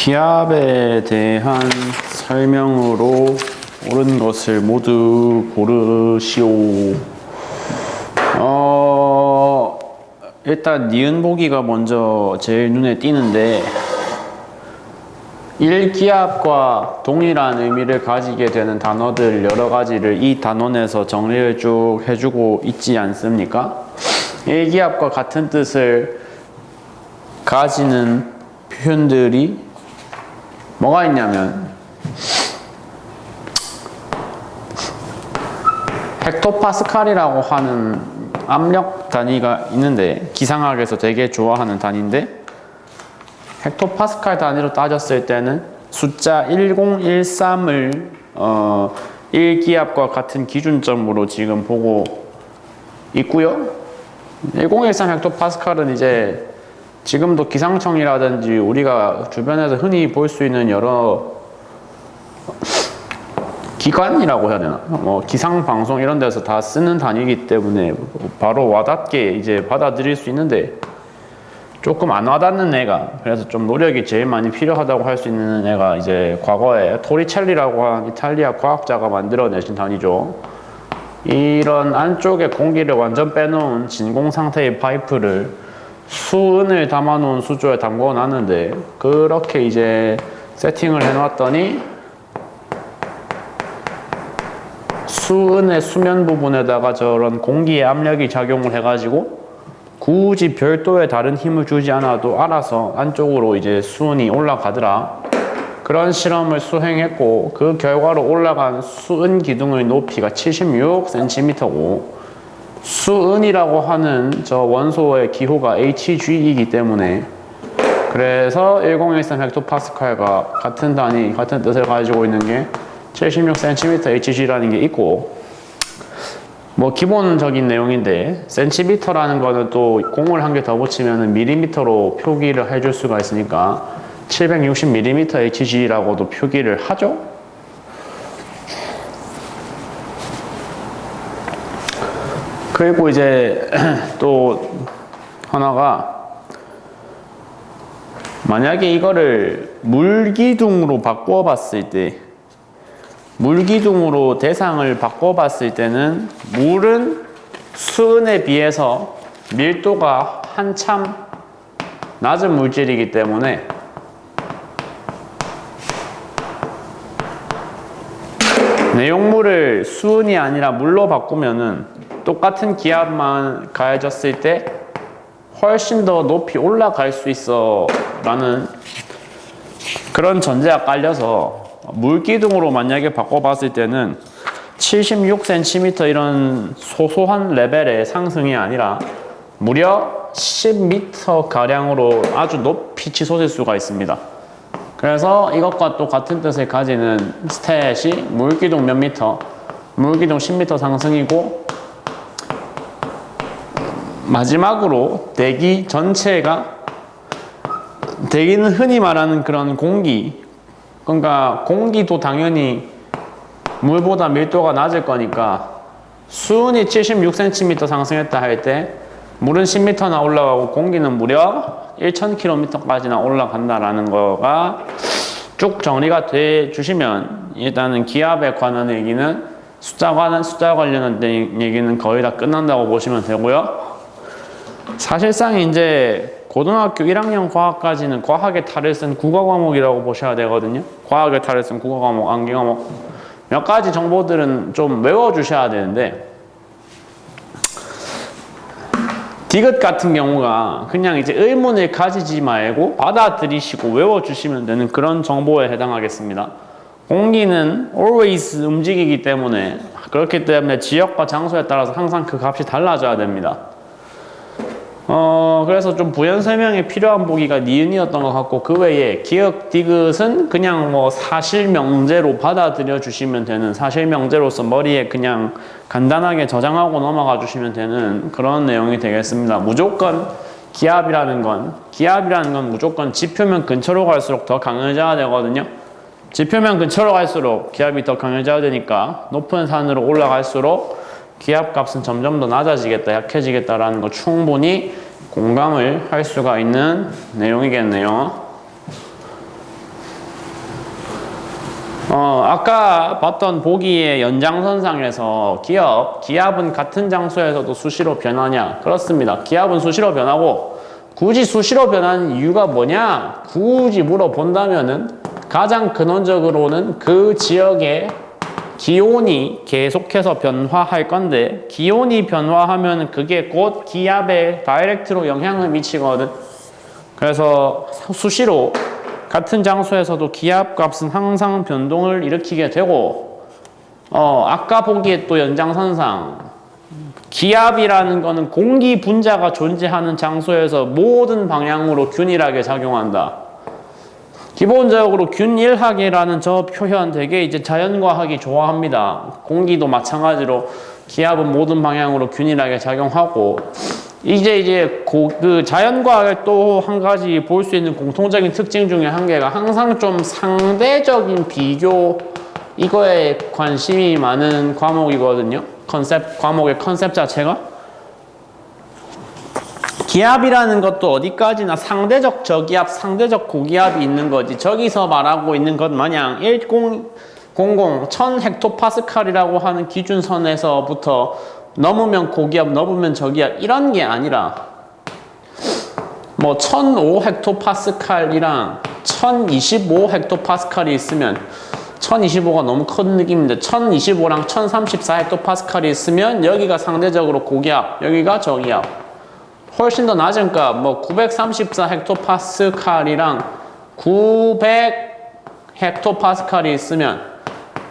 기압에 대한 설명으로 옳은 것을 모두 고르시오. 일단 니은 보기가 먼저 제일 눈에 띄는데 1기압과 동일한 의미를 가지게 되는 단어들 여러 가지를 이 단원에서 정리를 쭉 해주고 있지 않습니까? 1기압과 같은 뜻을 가지는 표현들이 뭐가 있냐면 헥토파스칼이라고 하는 압력 단위가 있는데 기상학에서 되게 좋아하는 단위인데 헥토파스칼 단위로 따졌을 때는 숫자 1013을 1기압과 같은 기준점으로 지금 보고 있고요. 1013 헥토파스칼은 이제 지금도 기상청이라든지 우리가 주변에서 흔히 볼 수 있는 여러 기관이라고 해야 되나? 기상방송 이런 데서 다 쓰는 단위이기 때문에 바로 와닿게 이제 받아들일 수 있는데 조금 안 와닿는 애가, 그래서 좀 노력이 제일 많이 필요하다고 할 수 있는 애가 이제 과거에 토리첼리라고 한 이탈리아 과학자가 만들어내신 단위죠. 이런 안쪽에 공기를 완전 빼놓은 진공 상태의 파이프를 수은을 담아놓은 수조에 담궈 놨는데 그렇게 이제 세팅을 해놨더니 수은의 수면 부분에다가 저런 공기의 압력이 작용을 해가지고 굳이 별도의 다른 힘을 주지 않아도 알아서 안쪽으로 이제 수은이 올라가더라. 그런 실험을 수행했고 그 결과로 올라간 수은 기둥의 높이가 76cm고 수은이라고 하는 저 원소의 기호가 Hg이기 때문에 그래서 1013 헥토파스칼과 같은 단위, 같은 뜻을 가지고 있는 게 76cm Hg라는 게 있고 뭐 기본적인 내용인데 센티미터라는 거는 또 공을 한 개 더 붙이면 밀리미터로 표기를 해줄 수가 있으니까 760mm Hg라고도 표기를 하죠. 그리고 이제 또 하나가 만약에 이거를 물기둥으로 바꿔 봤을 때 물기둥으로 대상을 바꿔봤을 때는 물은 수은에 비해서 밀도가 한참 낮은 물질이기 때문에 내용물을 수은이 아니라 물로 바꾸면은 똑같은 기압만 가해졌을 때 훨씬 더 높이 올라갈 수 있어 라는 그런 전제가 깔려서 물기둥으로 만약에 바꿔봤을 때는 76cm 이런 소소한 레벨의 상승이 아니라 무려 10m 가량으로 아주 높이 치솟을 수가 있습니다. 그래서 이것과 또 같은 뜻을 가지는 스탯이 물기둥 몇 미터, 물기둥 10m 상승이고 마지막으로 대기 전체가 대기는 흔히 말하는 그런 공기, 그러니까 공기도 당연히 물보다 밀도가 낮을 거니까 수은이 76cm 상승했다 할 때 물은 10m나 올라가고 공기는 무려 1000km까지나 올라간다라는 거가 쭉 정리가 돼 주시면 일단은 기압에 관한 얘기는 숫자 관련된 얘기는 거의 다 끝난다고 보시면 되고요. 사실상 이제 고등학교 1학년 과학까지는 과학의 탈을 쓴 국어 과목이라고 보셔야 되거든요. 과학의 탈을 쓴 국어 과목, 암기 과목. 몇 가지 정보들은 좀 외워주셔야 되는데 디귿 같은 경우가 그냥 이제 의문을 가지지 말고 받아들이시고 외워주시면 되는 그런 정보에 해당하겠습니다. 공기는 always 움직이기 때문에 그렇기 때문에 지역과 장소에 따라서 항상 그 값이 달라져야 됩니다. 그래서 좀 부연 설명이 필요한 보기가 니은이었던 것 같고 그 외에 기역 디귿은 그냥 뭐 사실 명제로 받아들여 주시면 되는 사실 명제로서 머리에 그냥 간단하게 저장하고 넘어가 주시면 되는 그런 내용이 되겠습니다. 무조건 기압이라는 건 무조건 지표면 근처로 갈수록 더 강해져야 되거든요. 지표면 근처로 갈수록 기압이 더 강해져야 되니까 높은 산으로 올라갈수록 기압값은 점점 더 낮아지겠다, 약해지겠다라는 거 충분히 공감을 할 수가 있는 내용이겠네요. 아까 봤던 보기의 연장선상에서 기압은 같은 장소에서도 수시로 변하냐? 그렇습니다. 기압은 수시로 변하고, 굳이 수시로 변하는 이유가 뭐냐? 굳이 물어본다면은 가장 근원적으로는 그 지역의 기온이 계속해서 변화할 건데, 기온이 변화하면 그게 곧 기압에 다이렉트로 영향을 미치거든. 그래서 수시로 같은 장소에서도 기압 값은 항상 변동을 일으키게 되고, 아까 보기에 또 연장선상, 기압이라는 거는 공기 분자가 존재하는 장소에서 모든 방향으로 균일하게 작용한다. 기본적으로 균일하게라는 저 표현 되게 이제 자연과학이 좋아합니다. 공기도 마찬가지로 기압은 모든 방향으로 균일하게 작용하고, 이제 그 자연과학의 또 한 가지 볼 수 있는 공통적인 특징 중에 한 개가 항상 좀 상대적인 비교, 이거에 관심이 많은 과목이거든요. 과목의 컨셉 자체가. 기압이라는 것도 어디까지나 상대적 저기압, 상대적 고기압이 있는 거지. 저기서 말하고 있는 것 마냥 1000헥토파스칼이라고 하는 기준선에서부터 넘으면 고기압, 넘으면 저기압 이런 게 아니라 뭐 1005헥토파스칼이랑 1025헥토파스칼이 있으면 1025가 너무 큰 느낌인데 1025랑 1034헥토파스칼이 있으면 여기가 상대적으로 고기압, 여기가 저기압. 훨씬 더 낮은 값, 뭐 934헥토파스칼이랑 900헥토파스칼이 있으면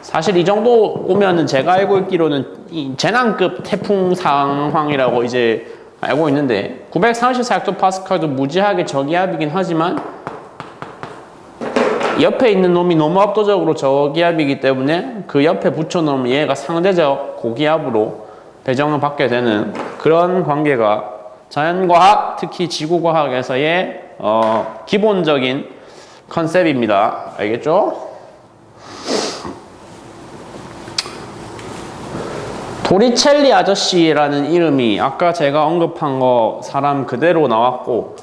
사실 이 정도 오면은 제가 알고 있기로는 이 재난급 태풍 상황이라고 이제 알고 있는데 934헥토파스칼도 무지하게 저기압이긴 하지만 옆에 있는 놈이 너무 압도적으로 저기압이기 때문에 그 옆에 붙여놓으면 얘가 상대적 고기압으로 배정을 받게 되는 그런 관계가 자연과학, 특히 지구과학에서의 기본적인 컨셉입니다. 알겠죠? 도리첼리 아저씨라는 이름이 아까 제가 언급한 거 사람 그대로 나왔고,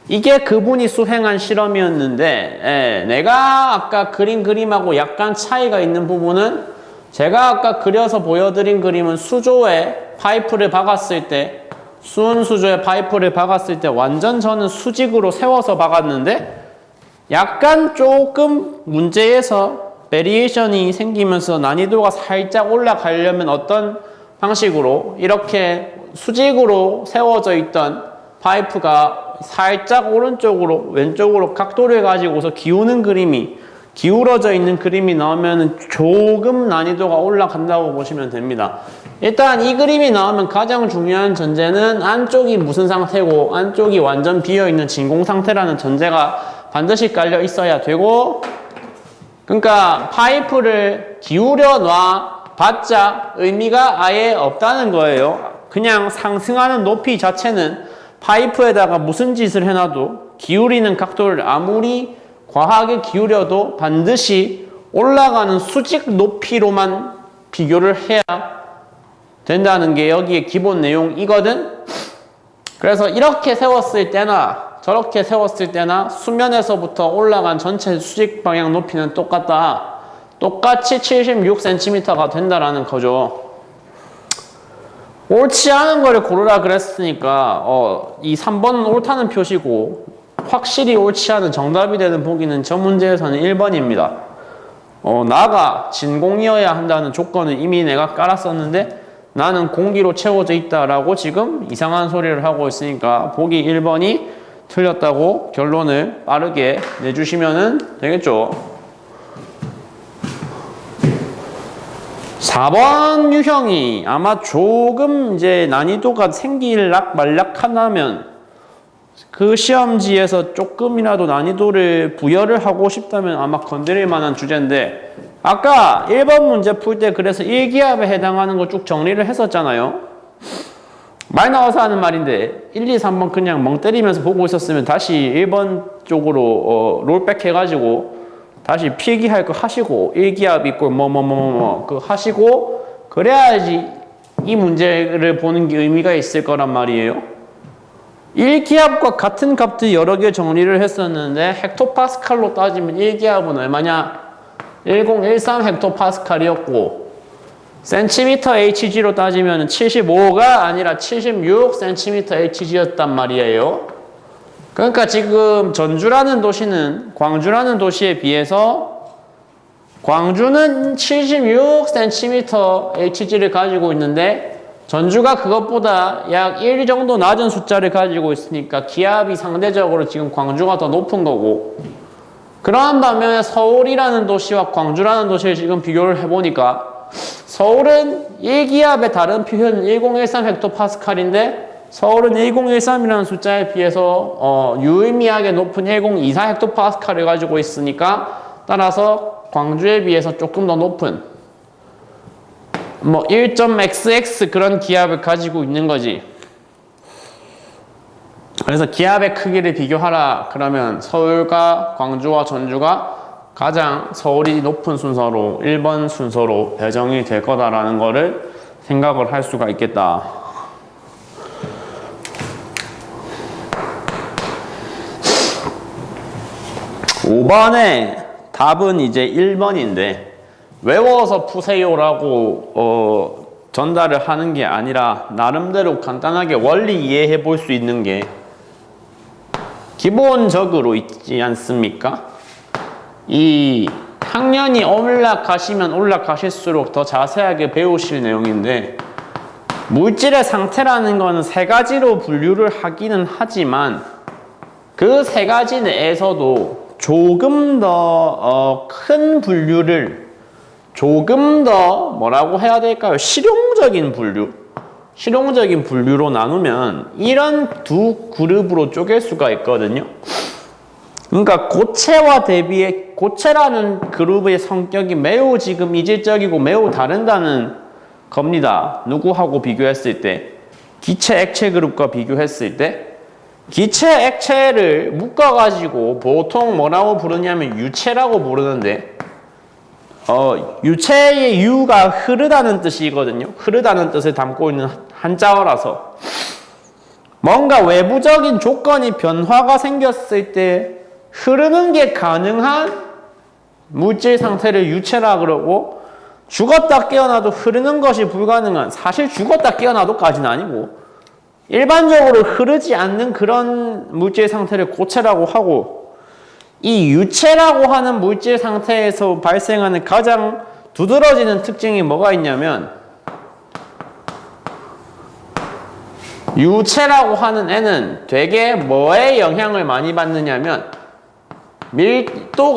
이게 그분이 수행한 실험이었는데, 내가 아까 그린 그림하고 약간 차이가 있는 부분은 제가 아까 그려서 보여드린 그림은 수조에 파이프를 박았을 때, 수은 수조에 파이프를 박았을 때 완전 저는 수직으로 세워서 박았는데, 약간 조금 문제에서 베리에이션이 생기면서 난이도가 살짝 올라가려면 어떤 방식으로 이렇게 수직으로 세워져 있던 파이프가 살짝 오른쪽으로 왼쪽으로 각도를 가지고서 기우는 그림이, 기울어져 있는 그림이 나오면 조금 난이도가 올라간다고 보시면 됩니다. 일단 이 그림이 나오면 가장 중요한 전제는 안쪽이 무슨 상태고 안쪽이 완전 비어있는 진공 상태라는 전제가 반드시 깔려 있어야 되고, 그러니까 파이프를 기울여 놔 봤자 의미가 아예 없다는 거예요. 그냥 상승하는 높이 자체는 파이프에다가 무슨 짓을 해놔도 기울이는 각도를 아무리 과하게 기울여도 반드시 올라가는 수직 높이로만 비교를 해야 된다는 게 여기에 기본 내용이거든. 그래서 이렇게 세웠을 때나 저렇게 세웠을 때나 수면에서부터 올라간 전체 수직 방향 높이는 똑같다. 똑같이 76cm가 된다라는 거죠. 옳지 않은 거를 고르라 그랬으니까 이 3번은 옳다는 표시고, 확실히 옳지 않은 정답이 되는 보기는 저 문제에서는 1번입니다. 나가 진공이어야 한다는 조건을 이미 내가 깔았었는데 나는 공기로 채워져 있다라고 지금 이상한 소리를 하고 있으니까 보기 1번이 틀렸다고 결론을 빠르게 내주시면 되겠죠. 4번 유형이 아마 조금 이제 난이도가 생길락 말락하다면 그 시험지에서 조금이라도 난이도를 부여를 하고 싶다면 아마 건드릴 만한 주제인데, 아까 1번 문제 풀 때 그래서 1기압에 해당하는 거 쭉 정리를 했었잖아요. 말 나와서 하는 말인데 1, 2, 3번 그냥 멍 때리면서 보고 있었으면 다시 1번 쪽으로 롤백 해가지고 다시 필기할 거 하시고 1기압 이꼴 그거 하시고 그래야지 이 문제를 보는 게 의미가 있을 거란 말이에요. 1기압과 같은 값들 여러 개 정리를 했었는데 헥토파스칼로 따지면 1기압은 얼마냐? 1013 헥토파스칼이었고 센티미터 HG로 따지면 75가 아니라 76 센티미터 HG였단 말이에요. 그러니까 지금 전주라는 도시는 광주라는 도시에 비해서 광주는 76 센티미터 HG를 가지고 있는데 전주가 그것보다 약 1 정도 낮은 숫자를 가지고 있으니까 기압이 상대적으로 지금 광주가 더 높은 거고, 그러한 반면에 서울이라는 도시와 광주라는 도시를 지금 비교를 해보니까 서울은 1기압의 다른 표현은 1013 헥토파스칼인데 서울은 1013이라는 숫자에 비해서 유의미하게 높은 1024 헥토파스칼을 가지고 있으니까 따라서 광주에 비해서 조금 더 높은 1.xx 그런 기압을 가지고 있는 거지. 그래서 기압의 크기를 비교하라 그러면 서울과 광주와 전주가 가장 서울이 높은 순서로 1번 순서로 배정이 될 거다라는 거를 생각을 할 수가 있겠다. 5번의 답은 이제 1번인데 외워서 푸세요라고 전달을 하는 게 아니라 나름대로 간단하게 원리 이해해 볼 수 있는 게 기본적으로 있지 않습니까? 이 학년이 올라가시면 올라가실수록 더 자세하게 배우실 내용인데 물질의 상태라는 거는 세 가지로 분류를 하기는 하지만 그 세 가지 내에서도 조금 더 큰 분류를 조금 더 뭐라고 해야 될까요? 실용적인 분류로 나누면 이런 두 그룹으로 쪼갤 수가 있거든요. 그러니까 고체와 대비해 고체라는 그룹의 성격이 매우 지금 이질적이고 매우 다른다는 겁니다. 누구하고 비교했을 때 기체 액체 그룹과 비교했을 때 기체 액체를 묶어가지고 보통 뭐라고 부르냐면 유체라고 부르는데 유체의 유가 흐르다는 뜻이거든요. 흐르다는 뜻을 담고 있는 한자어라서 뭔가 외부적인 조건이 변화가 생겼을 때 흐르는 게 가능한 물질 상태를 유체라 그러고 죽었다 깨어나도 흐르는 것이 불가능한, 사실 죽었다 깨어나도까지는 아니고 일반적으로 흐르지 않는 그런 물질 상태를 고체라고 하고, 이 유체라고 하는 물질 상태에서 발생하는 가장 두드러지는 특징이 뭐가 있냐면 유체라고 하는 애는 되게 뭐에 영향을 많이 받느냐면 밀도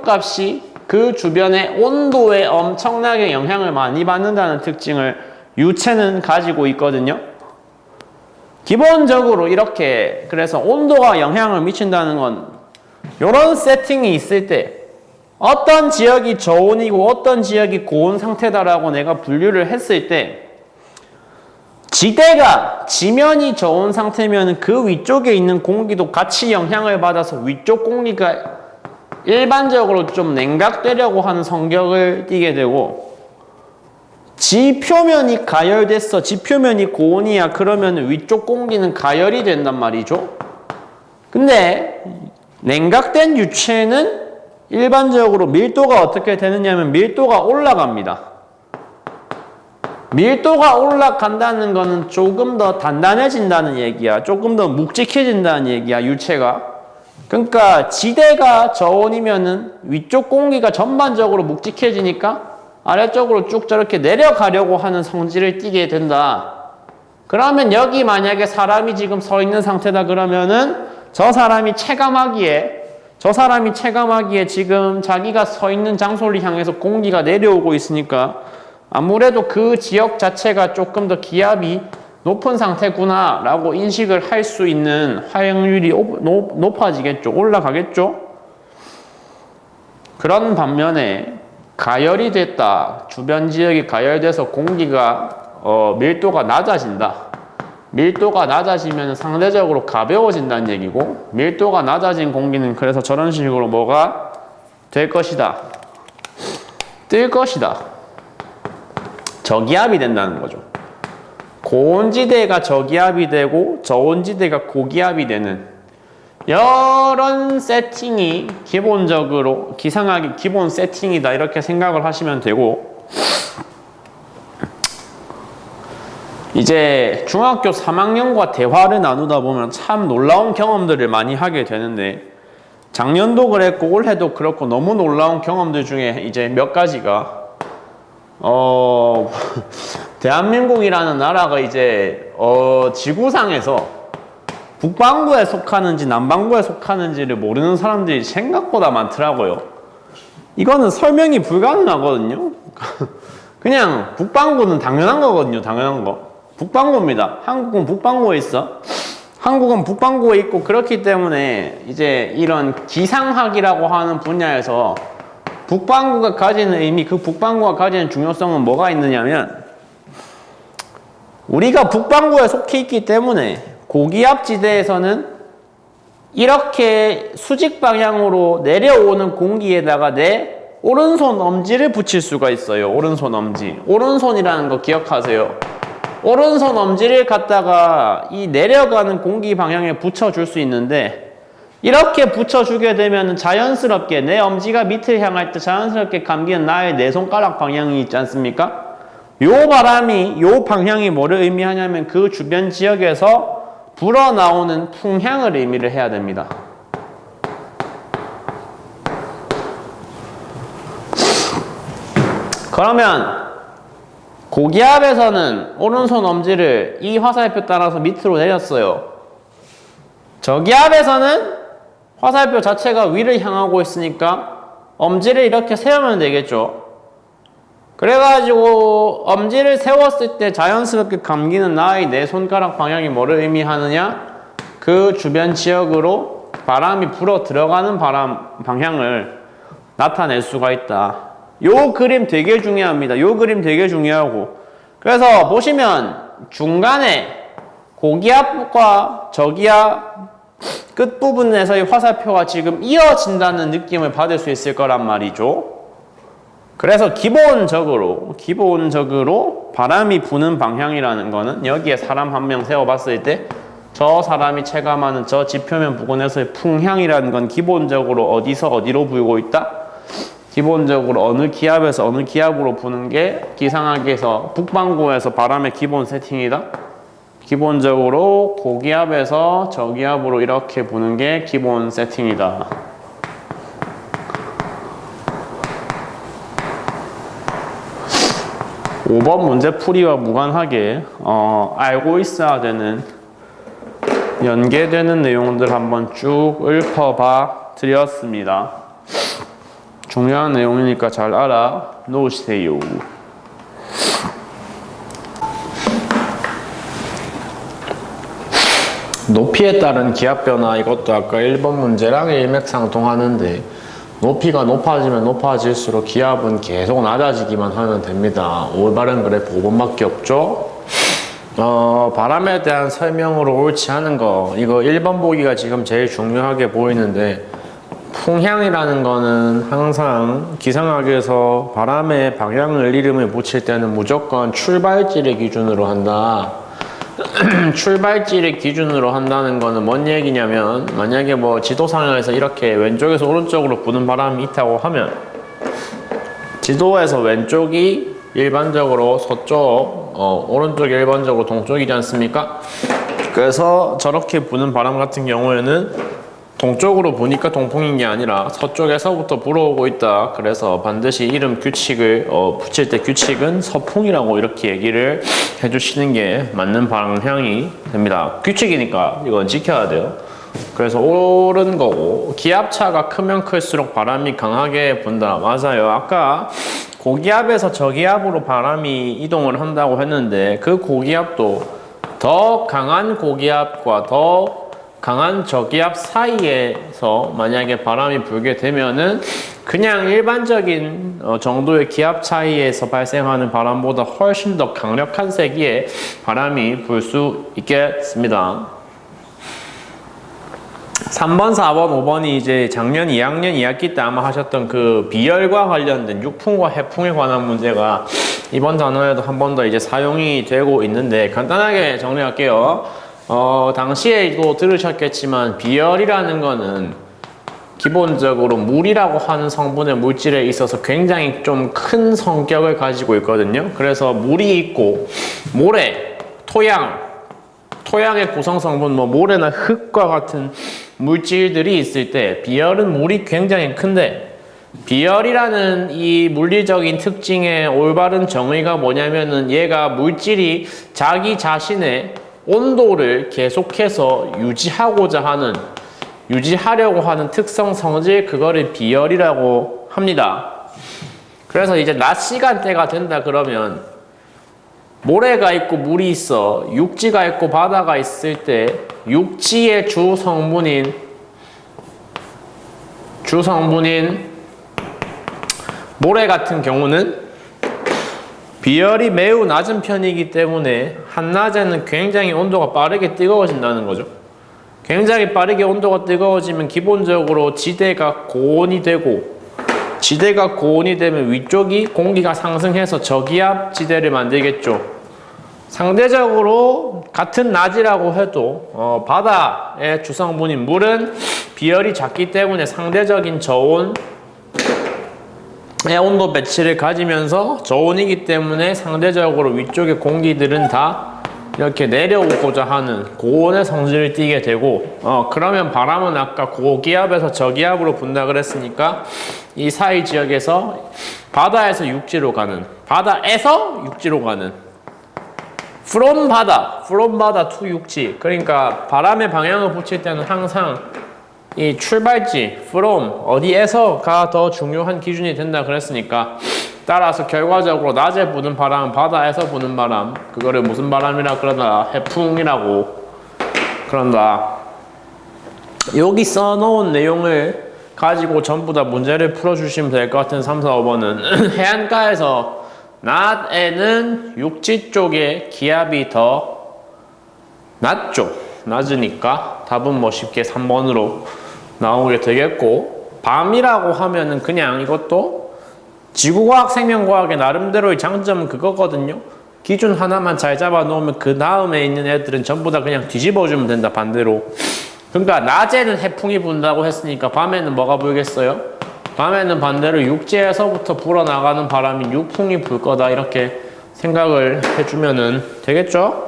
값이 그 주변의 온도에 엄청나게 영향을 많이 받는다는 특징을 유체는 가지고 있거든요. 기본적으로 이렇게 그래서 온도가 영향을 미친다는 건 이런 세팅이 있을 때 어떤 지역이 저온이고 어떤 지역이 고온 상태다라고 내가 분류를 했을 때 지면이 저온 상태면 그 위쪽에 있는 공기도 같이 영향을 받아서 위쪽 공기가 일반적으로 좀 냉각되려고 하는 성격을 띠게 되고, 지표면이 가열됐어, 지표면이 고온이야 그러면 위쪽 공기는 가열이 된단 말이죠. 근데 냉각된 유체는 일반적으로 밀도가 어떻게 되느냐면 밀도가 올라갑니다. 밀도가 올라간다는 거는 조금 더 단단해진다는 얘기야. 조금 더 묵직해진다는 얘기야, 유체가. 그러니까 지대가 저온이면은 위쪽 공기가 전반적으로 묵직해지니까 아래쪽으로 쭉 저렇게 내려가려고 하는 성질을 띠게 된다. 그러면 여기 만약에 사람이 지금 서 있는 상태다 그러면은 저 사람이 체감하기에 지금 자기가 서 있는 장소를 향해서 공기가 내려오고 있으니까 아무래도 그 지역 자체가 조금 더 기압이 높은 상태구나 라고 인식을 할 수 있는 확률이 높아지겠죠. 올라가겠죠. 그런 반면에 가열이 됐다. 주변 지역이 가열돼서 공기가 밀도가 낮아진다. 밀도가 낮아지면 상대적으로 가벼워진다는 얘기고, 밀도가 낮아진 공기는 그래서 저런 식으로 뭐가 될 것이다. 뜰 것이다. 저기압이 된다는 거죠. 고온지대가 저기압이 되고 저온지대가 고기압이 되는 이런 세팅이 기본적으로 기상하기 기본 세팅이다 이렇게 생각을 하시면 되고, 이제 중학교 3학년과 대화를 나누다 보면 참 놀라운 경험들을 많이 하게 되는데, 작년도 그랬고 올해도 그렇고 너무 놀라운 경험들 중에 이제 몇 가지가 대한민국이라는 나라가 이제 지구상에서 북반구에 속하는지 남반구에 속하는지를 모르는 사람들이 생각보다 많더라고요. 이거는 설명이 불가능하거든요. 그냥 북반구는 당연한 거거든요. 당연한 거. 북반구입니다. 한국은 북반구에 있어. 한국은 북반구에 있고, 그렇기 때문에 이제 이런 기상학이라고 하는 분야에서 북반구가 가지는 의미, 그 북반구가 가지는 중요성은 뭐가 있느냐면, 우리가 북반구에 속해 있기 때문에 고기압 지대에서는 이렇게 수직 방향으로 내려오는 공기에다가 내 오른손 엄지를 붙일 수가 있어요. 오른손 엄지. 오른손이라는 거 기억하세요. 오른손 엄지를 갖다가 이 내려가는 공기 방향에 붙여줄 수 있는데, 이렇게 붙여주게 되면 자연스럽게 내 엄지가 밑을 향할 때 자연스럽게 감기는 나의 네 손가락 방향이 있지 않습니까? 요 바람이, 요 방향이 뭐를 의미하냐면 그 주변 지역에서 불어나오는 풍향을 의미를 해야 됩니다. 그러면 고기압에서는 오른손 엄지를 이 화살표 따라서 밑으로 내렸어요. 저기압에서는 화살표 자체가 위를 향하고 있으니까 엄지를 이렇게 세우면 되겠죠. 그래가지고 엄지를 세웠을 때 자연스럽게 감기는 나의 네 손가락 방향이 뭐를 의미하느냐? 그 주변 지역으로 바람이 불어 들어가는 방향을 나타낼 수가 있다. 요 그림 되게 중요합니다. 요 그림 되게 중요하고, 그래서 보시면 중간에 고기압과 저기압 끝부분에서의 화살표가 지금 이어진다는 느낌을 받을 수 있을 거란 말이죠. 그래서 기본적으로 바람이 부는 방향이라는 거는 여기에 사람 한 명 세워봤을 때 저 사람이 체감하는 저 지표면 부근에서의 풍향이라는 건 기본적으로 어디서 어디로 불고 있다? 기본적으로 어느 기압에서 어느 기압으로 부는 게 기상학에서 북반구에서 바람의 기본 세팅이다. 기본적으로 고기압에서 저기압으로 이렇게 부는 게 기본 세팅이다. (5번) 문제 풀이와 무관하게 알고 있어야 되는 연계되는 내용들 한번 쭉 읊어봐 드렸습니다. 중요한 내용이니까 잘 알아 놓으세요. 높이에 따른 기압 변화, 이것도 아까 1번 문제랑 일맥상통하는데, 높이가 높아지면 높아질수록 기압은 계속 낮아지기만 하면 됩니다. 올바른 그래프 5번밖에 없죠? 바람에 대한 설명으로 옳지 않은 거, 이거 1번 보기가 지금 제일 중요하게 보이는데, 풍향이라는 거는 항상 기상학에서 바람의 방향을 이름을 붙일 때는 무조건 출발지를 기준으로 한다. 출발지를 기준으로 한다는 거는 뭔 얘기냐면, 만약에 뭐 지도상에서 이렇게 왼쪽에서 오른쪽으로 부는 바람이 있다고 하면, 지도에서 왼쪽이 일반적으로 서쪽, 오른쪽이 일반적으로 동쪽이지 않습니까? 그래서 저렇게 부는 바람 같은 경우에는 동쪽으로 부니까 동풍인 게 아니라 서쪽에서부터 불어오고 있다. 그래서 반드시 이름 규칙을 붙일 때 규칙은 서풍이라고 이렇게 얘기를 해주시는 게 맞는 방향이 됩니다. 규칙이니까 이건 지켜야 돼요. 그래서 옳은 거고, 기압차가 크면 클수록 바람이 강하게 분다. 맞아요. 아까 고기압에서 저기압으로 바람이 이동을 한다고 했는데, 그 고기압도 더 강한 고기압과 더 강한 저기압 사이에서 만약에 바람이 불게 되면은 그냥 일반적인 정도의 기압 차이에서 발생하는 바람보다 훨씬 더 강력한 세기의 바람이 불 수 있겠습니다. 3번, 4번, 5번이 이제 작년 2학년 2학기 때 아마 하셨던 그 비열과 관련된 육풍과 해풍에 관한 문제가 이번 단원에도 한 번 더 이제 사용이 되고 있는데, 간단하게 정리할게요. 당시에도 들으셨겠지만 비열이라는 거는 기본적으로 물이라고 하는 성분의 물질에 있어서 굉장히 좀 큰 성격을 가지고 있거든요. 그래서 물이 있고 모래, 토양의 구성 성분, 뭐 모래나 흙과 같은 물질들이 있을 때 비열은 물이 굉장히 큰데, 비열이라는 이 물리적인 특징의 올바른 정의가 뭐냐면은 얘가 물질이 자기 자신의 온도를 계속해서 유지하려고 하는 특성 성질, 그거를 비열이라고 합니다. 그래서 이제 낮 시간대가 된다 그러면 모래가 있고 물이 있어, 육지가 있고 바다가 있을 때 육지의 주성분인 모래 같은 경우는 비열이 매우 낮은 편이기 때문에 한낮에는 굉장히 온도가 빠르게 뜨거워진다는 거죠. 굉장히 빠르게 온도가 뜨거워지면 기본적으로 지대가 고온이 되면 위쪽이 공기가 상승해서 저기압 지대를 만들겠죠. 상대적으로 같은 낮이라고 해도 바다의 주성분인 물은 비열이 작기 때문에 상대적인 저온의 온도 배치를 가지면서 저온이기 때문에 상대적으로 위쪽의 공기들은 다 이렇게 내려오고자 하는 고온의 성질을 띠게 되고, 그러면 바람은 아까 고기압에서 저기압으로 분다 그랬으니까 이 사이 지역에서 바다에서 육지로 가는 from 바다 to 육지, 그러니까 바람의 방향을 붙일 때는 항상 이 출발지 from 어디에서가 더 중요한 기준이 된다 그랬으니까, 따라서 결과적으로 낮에 부는 바람은 바다에서 부는 바람, 그거를 무슨 바람이라 그러나 해풍이라고 그런다. 여기 써놓은 내용을 가지고 전부 다 문제를 풀어주시면 될 것 같은 3, 4, 5번은 해안가에서 낮에는 육지 쪽에 기압이 더 낮으니까 답은 뭐 쉽게 3번으로 나오게 되겠고, 밤이라고 하면은 그냥 이것도 지구과학, 생명과학의 나름대로의 장점은 그거거든요. 기준 하나만 잘 잡아 놓으면 그 다음에 있는 애들은 전부 다 그냥 뒤집어주면 된다, 반대로. 그러니까 낮에는 해풍이 분다고 했으니까 밤에는 뭐가 불겠어요? 밤에는 반대로 육지에서부터 불어나가는 바람인 육풍이 불 거다, 이렇게 생각을 해주면은 되겠죠?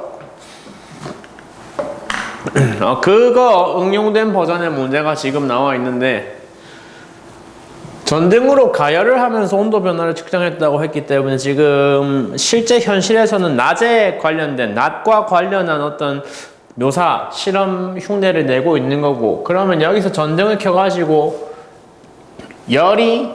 그거 응용된 버전의 문제가 지금 나와 있는데, 전등으로 가열을 하면서 온도 변화를 측정했다고 했기 때문에 지금 실제 현실에서는 낮과 관련한 어떤 묘사, 실험 흉내를 내고 있는 거고, 그러면 여기서 전등을 켜가지고 열이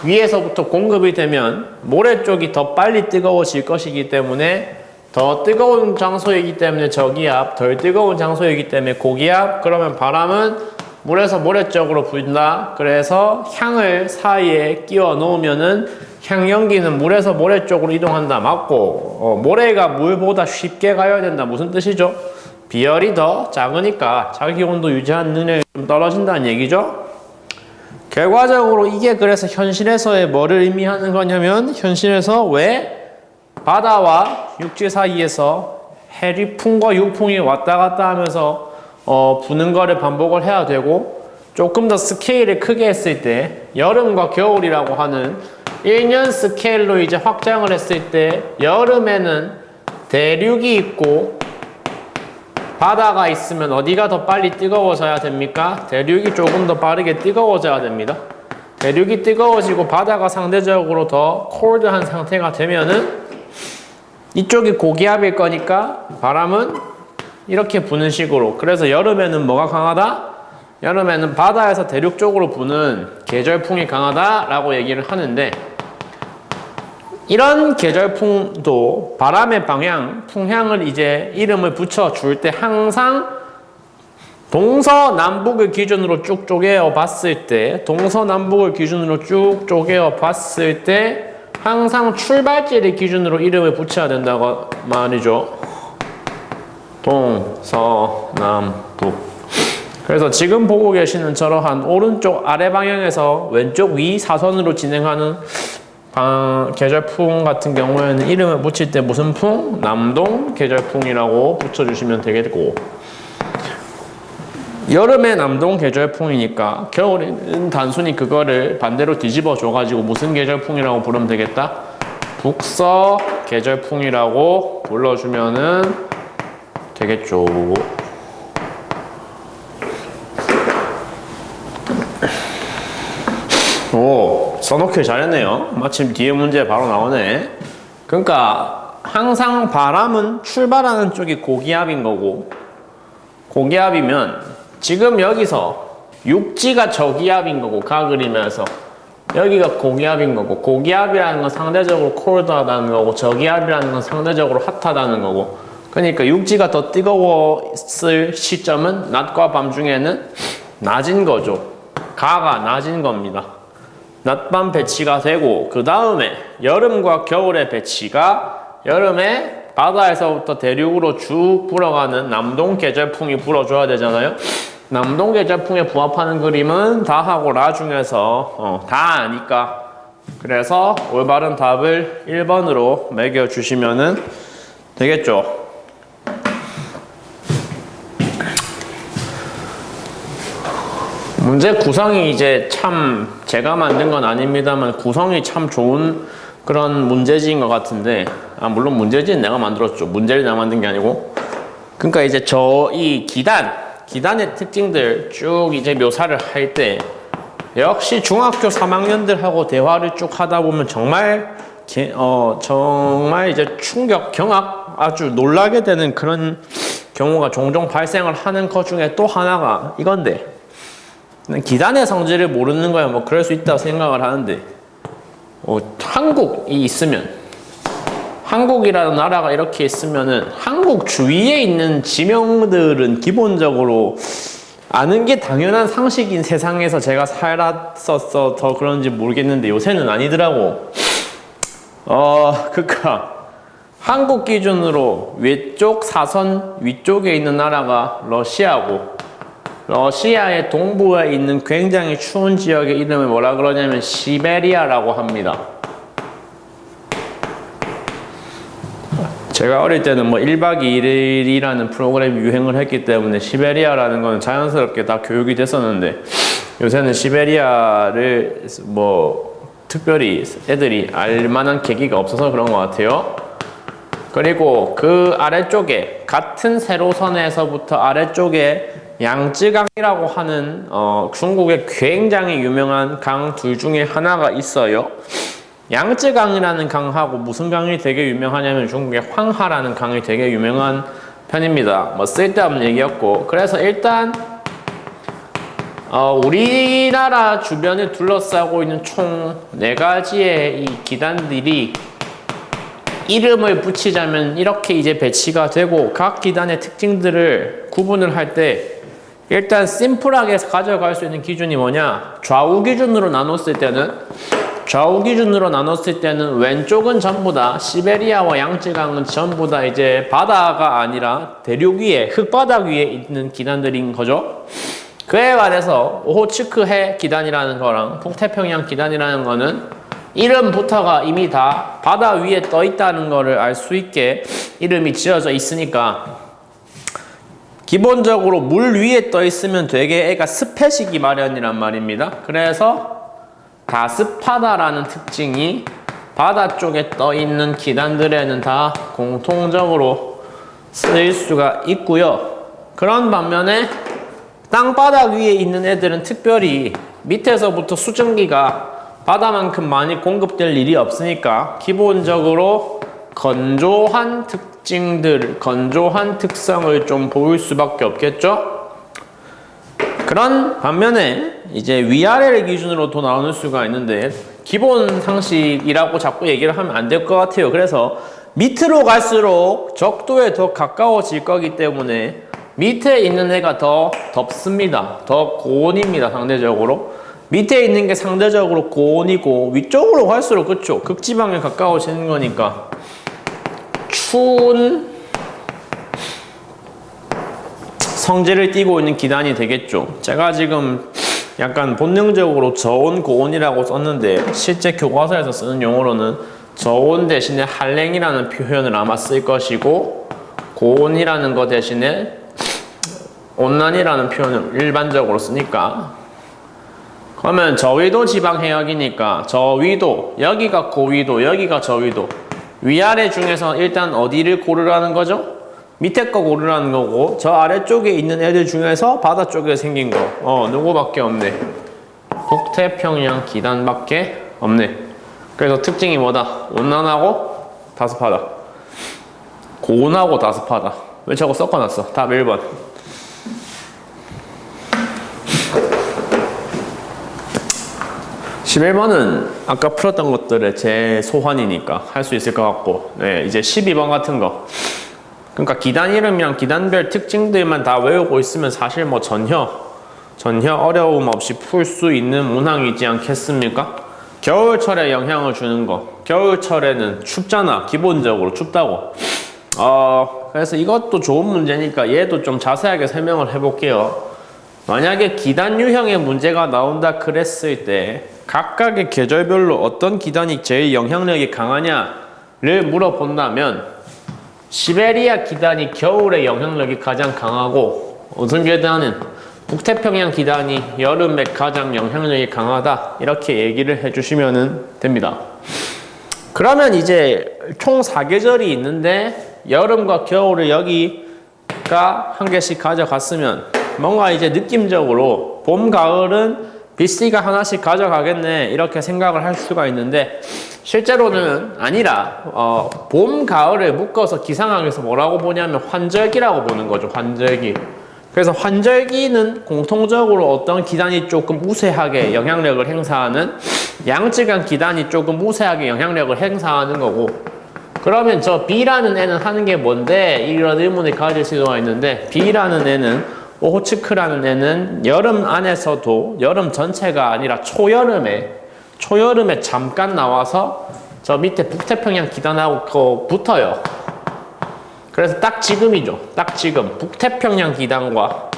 위에서부터 공급이 되면 모래 쪽이 더 빨리 뜨거워질 것이기 때문에, 더 뜨거운 장소이기 때문에 저기압, 덜 뜨거운 장소이기 때문에 고기압, 그러면 바람은 물에서 모래 쪽으로 분다. 그래서 향을 사이에 끼워 놓으면은 향연기는 물에서 모래 쪽으로 이동한다. 맞고, 모래가 물보다 쉽게 가열된다. 무슨 뜻이죠? 비열이 더 작으니까 자기 온도 유지하는 능력이 좀 떨어진다는 얘기죠. 결과적으로 이게 그래서 현실에서의 뭐를 의미하는 거냐면, 현실에서 왜 바다와 육지 사이에서 해리풍과 육풍이 왔다 갔다 하면서 부는 거를 반복을 해야 되고, 조금 더 스케일을 크게 했을 때 여름과 겨울이라고 하는 1년 스케일로 이제 확장을 했을 때 여름에는 대륙이 있고 바다가 있으면 어디가 더 빨리 뜨거워져야 됩니까? 대륙이 조금 더 빠르게 뜨거워져야 됩니다. 대륙이 뜨거워지고 바다가 상대적으로 더 콜드한 상태가 되면은 이쪽이 고기압일 거니까 바람은 이렇게 부는 식으로. 그래서 여름에는 뭐가 강하다? 여름에는 바다에서 대륙 쪽으로 부는 계절풍이 강하다라고 얘기를 하는데, 이런 계절풍도 바람의 방향, 풍향을 이제 이름을 붙여줄 때 항상 동서남북을 기준으로 쭉 쪼개어 봤을 때, 항상 출발지를 기준으로 이름을 붙여야 된다고 말이죠. 동서남북. 그래서 지금 보고 계시는 저러한 오른쪽 아래 방향에서 왼쪽 위 사선으로 진행하는 계절풍 같은 경우에는 이름을 붙일 때 무슨 풍? 남동 계절풍이라고 붙여주시면 되겠고, 여름에 남동 계절풍이니까 겨울에는 단순히 그거를 반대로 뒤집어 줘가지고 무슨 계절풍이라고 부르면 되겠다? 북서 계절풍이라고 불러주면은 되겠죠. 오, 써놓길 잘했네요. 마침 뒤에 문제 바로 나오네. 그러니까 항상 바람은 출발하는 쪽이 고기압인 거고, 고기압이면 지금 여기서 육지가 저기압인 거고, 가 그리면서 여기가 고기압인 거고, 고기압이라는 건 상대적으로 콜드하다는 거고, 저기압이라는 건 상대적으로 핫하다는 거고, 그러니까 육지가 더 뜨거웠을 시점은 낮과 밤 중에는 낮인 거죠. 가가 낮인 겁니다. 낮밤 배치가 되고, 그 다음에 여름과 겨울의 배치가 여름에 바다에서부터 대륙으로 쭉 불어가는 남동 계절풍이 불어줘야 되잖아요. 남동 계절풍에 부합하는 그림은 다하고 라 중에서 다 아니까, 그래서 올바른 답을 1번으로 매겨주시면 되겠죠. 문제 구성이 이제 참 제가 만든 건 아닙니다만 구성이 참 좋은 그런 문제지인 것 같은데, 물론 문제지는 내가 만들었죠. 문제를 내가 만든 게 아니고. 그러니까 이제 이 기단의 특징들 쭉 이제 묘사를 할 때, 역시 중학교 3학년들하고 대화를 쭉 하다 보면 정말 이제 충격, 경악, 아주 놀라게 되는 그런 경우가 종종 발생을 하는 것 중에 또 하나가 이건데, 기단의 성질을 모르는 거야 뭐 그럴 수 있다고 생각을 하는데, 한국이 있으면, 한국이라는 나라가 이렇게 있으면은 한국 주위에 있는 지명들은 기본적으로 아는 게 당연한 상식인 세상에서 제가 살았었어 더 그런지 모르겠는데 요새는 아니더라고. 그러니까 한국 기준으로 외쪽 사선 위쪽에 있는 나라가 러시아고, 러시아의 동부에 있는 굉장히 추운 지역의 이름을 뭐라 그러냐면 시베리아라고 합니다. 제가 어릴 때는 뭐 1박 2일이라는 프로그램이 유행을 했기 때문에 시베리아라는 건 자연스럽게 다 교육이 됐었는데, 요새는 시베리아를 뭐 특별히 애들이 알만한 계기가 없어서 그런 것 같아요. 그리고 그 아래쪽에, 같은 세로선에서부터 아래쪽에 양쯔강이라고 하는 중국의 굉장히 유명한 강 둘 중에 하나가 있어요. 양쯔강이라는 강하고 무슨 강이 되게 유명하냐면 중국의 황하라는 강이 되게 유명한 편입니다. 뭐 쓸데없는 얘기였고, 그래서 일단 우리나라 주변을 둘러싸고 있는 총 4가지의 이 기단들이 이름을 붙이자면 이렇게 이제 배치가 되고, 각 기단의 특징들을 구분을 할 때 일단 심플하게 가져갈 수 있는 기준이 뭐냐, 좌우 기준으로 나눴을 때는 왼쪽은 전부 다, 시베리아와 양쯔강은 전부 다 이제 바다가 아니라 대륙 위에, 흙바닥 위에 있는 기단들인 거죠. 그에 반해서 오호츠크해 기단이라는 거랑 북태평양 기단이라는 거는 이름부터가 이미 다 바다 위에 떠 있다는 거를 알 수 있게 이름이 지어져 있으니까, 기본적으로 물 위에 떠 있으면 되게 애가 습해지기 마련이란 말입니다. 그래서 다습하다라는 특징이 바다 쪽에 떠 있는 기단들에는 다 공통적으로 쓰일 수가 있고요. 그런 반면에 땅바닥 위에 있는 애들은 특별히 밑에서부터 수증기가 바다만큼 많이 공급될 일이 없으니까 기본적으로 건조한 특성을 좀 보일 수밖에 없겠죠? 그런 반면에 이제 위아래를 기준으로 더 나눌 수가 있는데, 기본 상식이라고 자꾸 얘기를 하면 안 될 것 같아요. 그래서 밑으로 갈수록 적도에 더 가까워질 거기 때문에 밑에 있는 애가 더 덥습니다. 더 고온입니다, 상대적으로. 밑에 있는 게 상대적으로 고온이고, 위쪽으로 갈수록, 그쵸, 극지방에 가까워지는 거니까 추운 성질을 띠고 있는 기단이 되겠죠. 제가 지금 약간 본능적으로 저온 고온이라고 썼는데 실제 교과서에서 쓰는 용어로는 저온 대신에 한랭이라는 표현을 아마 쓸 것이고 고온이라는 거 대신에 온난이라는 표현을 일반적으로 쓰니까 그러면 저위도 지방 해역이니까 저위도 여기가 고위도 여기가 저위도 위아래 중에서 일단 어디를 고르라는 거죠? 밑에 거 고르라는 거고 저 아래쪽에 있는 애들 중에서 바다 쪽에 생긴 거 누구밖에 없네. 북태평양 기단밖에 없네. 그래서 특징이 뭐다? 온난하고 다습하다. 고온하고 다습하다. 왜 저거 섞어놨어? 답 1번. 11번은 아까 풀었던 것들의 재소환이니까 할 수 있을 것 같고 네, 이제 12번 같은 거 그러니까 기단 이름이랑 기단별 특징들만 다 외우고 있으면 사실 뭐 전혀 어려움 없이 풀 수 있는 문항이지 않겠습니까? 겨울철에 영향을 주는 거 겨울철에는 춥잖아. 기본적으로 춥다고. 그래서 이것도 좋은 문제니까 얘도 좀 자세하게 설명을 해볼게요. 만약에 기단 유형의 문제가 나온다 그랬을 때 각각의 계절별로 어떤 기단이 제일 영향력이 강하냐를 물어본다면 시베리아 기단이 겨울에 영향력이 가장 강하고 무슨 기단은 북태평양 기단이 여름에 가장 영향력이 강하다 이렇게 얘기를 해주시면 됩니다. 그러면 이제 총 4계절이 있는데 여름과 겨울을 여기가 한 개씩 가져갔으면 뭔가 이제 느낌적으로 봄, 가을은 BC가 하나씩 가져가겠네 이렇게 생각을 할 수가 있는데 실제로는 아니라 봄, 가을을 묶어서 기상학에서 뭐라고 보냐면 환절기라고 보는 거죠. 환절기. 그래서 환절기는 공통적으로 어떤 기단이 조금 우세하게 영향력을 행사하는 양측간 기단이 조금 우세하게 영향력을 행사하는 거고 그러면 저 B라는 애는 하는 게 뭔데? 이런 의문을 가질 수가 있는데 B라는 애는 오호츠크라는 애는 여름 안에서도 여름 전체가 아니라 초여름에 잠깐 나와서 저 밑에 북태평양 기단하고 붙어요. 그래서 딱 지금이죠. 딱 지금 북태평양 기단과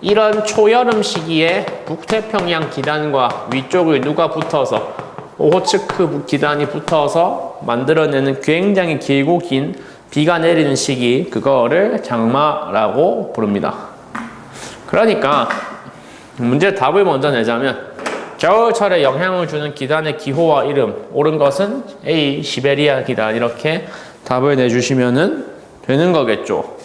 이런 초여름 시기에 북태평양 기단과 위쪽을 누가 붙어서 오호츠크 기단이 붙어서 만들어내는 굉장히 길고 긴 비가 내리는 시기 그거를 장마라고 부릅니다. 그러니까 문제 답을 먼저 내자면 겨울철에 영향을 주는 기단의 기호와 이름 옳은 것은 A 시베리아 기단 이렇게 답을 내주시면 되는 거겠죠.